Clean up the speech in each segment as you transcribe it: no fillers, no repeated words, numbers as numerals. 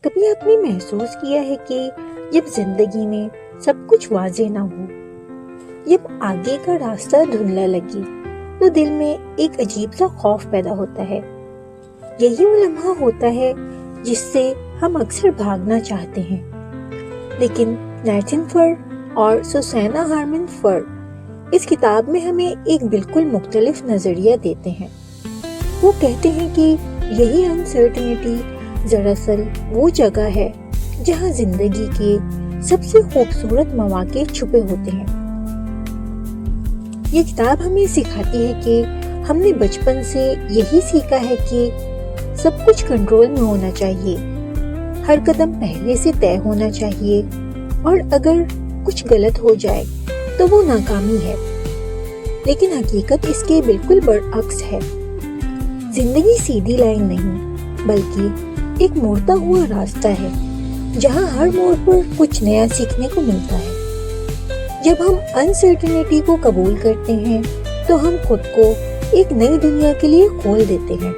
کبھی آپ نے محسوس کیا ہے کہ جب زندگی میں سب کچھ واضح نہ ہو، جب آگے کا راستہ دھندلا لگے تو دل میں ایک عجیب سا خوف پیدا ہوتا ہے۔ یہی وہ لمحہ ہوتا ہے جس سے ہم اکثر بھاگنا چاہتے ہیں، لیکن نیتھن فر اور سوسینا ہارمن فر اس کتاب میں ہمیں ایک بالکل مختلف نظریہ دیتے ہیں۔ وہ کہتے ہیں کہ یہی انسرٹنٹی دراصل وہ جگہ ہے جہاں زندگی کے سب سے خوبصورت مواقع چھپے ہوتے ہیں۔ یہ کتاب ہمیں سکھاتی ہے کہ ہم نے بچپن سے یہی سیکھا ہے کہ سب کچھ کنٹرول میں ہونا چاہیے، ہر قدم پہلے سے طے ہونا چاہیے، اور اگر کچھ غلط ہو جائے تو وہ ناکامی ہے۔ لیکن حقیقت اس کے بالکل برعکس ہے۔ زندگی سیدھی لائن نہیں، بلکہ ایک مڑتا ہوا راستہ ہے جہاں ہر موڑ پر کچھ نیا سیکھنے کو ملتا ہے۔ جب ہم انسرٹنٹی کو قبول کرتے ہیں تو ہم خود کو ایک نئی دنیا کے لیے کھول دیتے ہیں،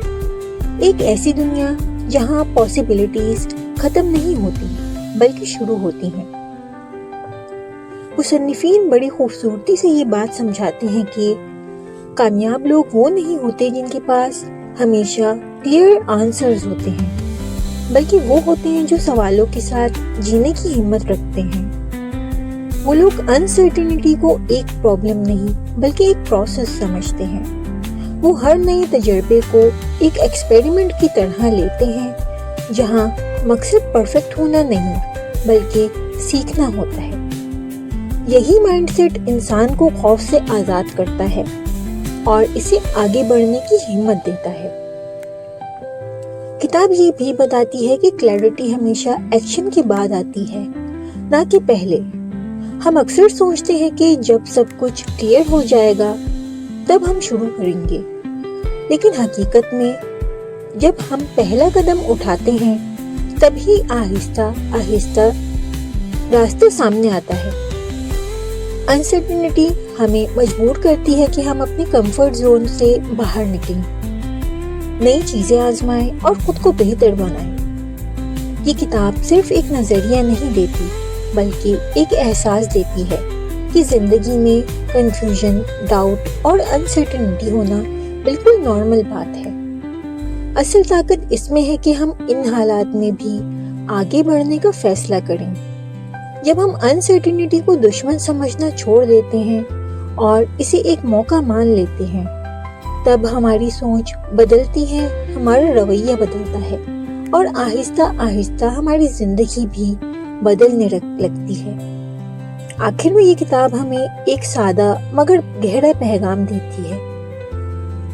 ایک ایسی دنیا جہاں پاسبلٹیز ختم نہیں ہوتی بلکہ شروع ہوتی ہیں۔ مصنفین بڑی خوبصورتی سے یہ بات سمجھاتے ہیں کہ کامیاب لوگ وہ نہیں ہوتے جن کے پاس ہمیشہ کلیئر آنسرز ہوتے ہیں، بلکہ وہ ہوتے ہیں جو سوالوں کے ساتھ جینے کی ہمت رکھتے ہیں۔ وہ لوگ انسرٹنٹی کو ایک پرابلم نہیں بلکہ ایک پروسیس سمجھتے ہیں۔ وہ ہر نئے تجربے کو ایک ایکسپیریمنٹ کی طرح لیتے ہیں جہاں مقصد پرفیکٹ ہونا نہیں بلکہ سیکھنا ہوتا ہے۔ یہی مائنڈ سیٹ انسان کو خوف سے آزاد کرتا ہے اور اسے آگے بڑھنے کی ہمت دیتا ہے۔ کتاب یہ بھی بتاتی ہے کہ کلیئرٹی ہمیشہ ایکشن کے بعد آتی ہے، نہ کہ پہلے۔ ہم اکثر سوچتے ہیں کہ جب سب کچھ کلیئر ہو جائے گا تب ہم شروع کریں گے، لیکن حقیقت میں جب ہم پہلا قدم اٹھاتے ہیں تبھی آہستہ آہستہ راستہ سامنے آتا ہے۔ انسرٹنٹی ہمیں مجبور کرتی ہے کہ ہم اپنے کمفرٹ زون سے باہر نکلیں، نئی چیزیں آزمائیں اور خود کو بہتر بنائیں۔ یہ کتاب صرف ایک نظریہ نہیں دیتی بلکہ ایک احساس دیتی ہے کہ زندگی میں کنفیوژن، ڈاؤٹ اور انسرٹنٹی ہونا بالکل نارمل بات ہے۔ اصل طاقت اس میں ہے کہ ہم ان حالات میں بھی آگے بڑھنے کا فیصلہ کریں۔ جب ہم انسرٹنٹی کو دشمن سمجھنا چھوڑ دیتے ہیں اور اسے ایک موقع مان لیتے ہیں، تب ہماری سوچ بدلتی ہے، ہمارا رویہ بدلتا ہے اور آہستہ آہستہ ہماری زندگی بھی بدلنے لگتی ہے۔ آخر میں یہ کتاب ہمیں ایک سادہ مگر گہرا پیغام دیتی ہے۔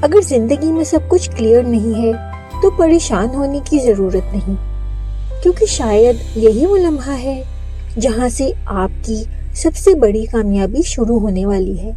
اگر زندگی میں سب کچھ کلیئر نہیں ہے تو پریشان ہونے کی ضرورت نہیں، کیونکہ شاید یہی وہ لمحہ ہے جہاں سے آپ کی سب سے بڑی کامیابی شروع ہونے والی ہے۔